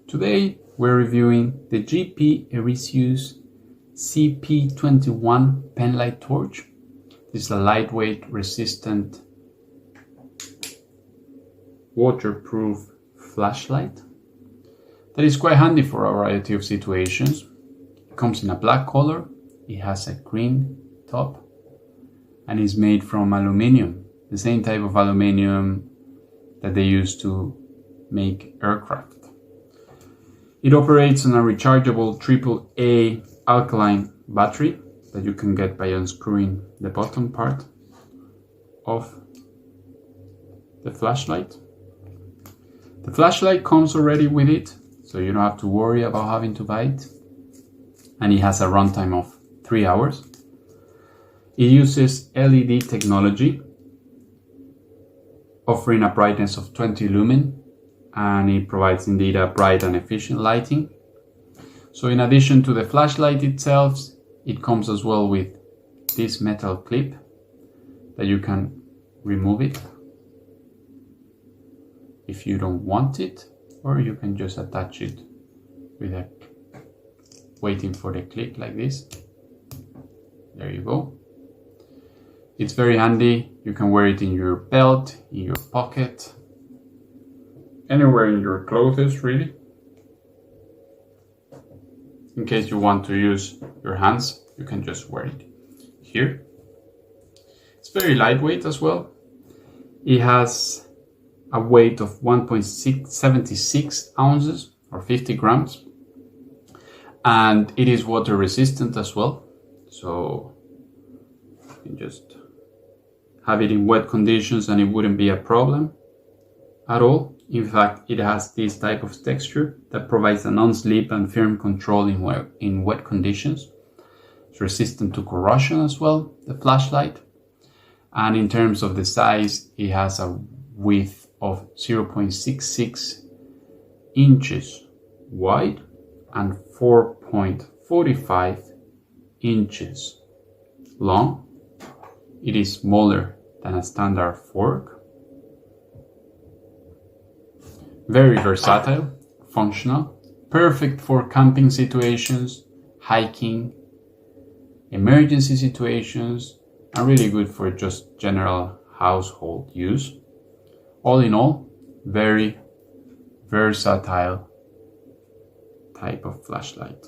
Today we're reviewing the GP Erisius CP21 penlight torch. This is a lightweight, resistant, waterproof flashlight that is quite handy for a variety of situations. It comes in a black color, it has a green top, and is made from aluminium, the same type of aluminium that they use to make aircraft. It operates on a rechargeable AAA alkaline battery that you can get by unscrewing the bottom part of the flashlight. The flashlight comes already with it, so you don't have to worry about having to buy it. And it has a runtime of 3 hours. It uses LED technology, offering a brightness of 20 lumen, and it provides indeed a bright and efficient lighting. So in addition to the flashlight itself, it comes as well with this metal clip that you can remove it if you don't want it, or you can just attach it with a waiting for the click like this. There you go. It's very handy. You can wear it in your belt, in your pocket, anywhere in your clothes really. In case you want to use your hands, you can just wear it here. It's very lightweight as well. It has a weight of 1.76 ounces or 50 grams. And it is water resistant as well. So you can just have it in wet conditions and it wouldn't be a problem at all. In fact, it has this type of texture that provides a non-slip and firm control in wet conditions. It's resistant to corrosion as well, the flashlight. And in terms of the size, it has a width of 0.66 inches wide and 4.45 inches long. It is smaller than a standard fork. Very versatile, functional, perfect for camping situations, hiking, emergency situations, and really good for just general household use. All in all, very versatile type of flashlight.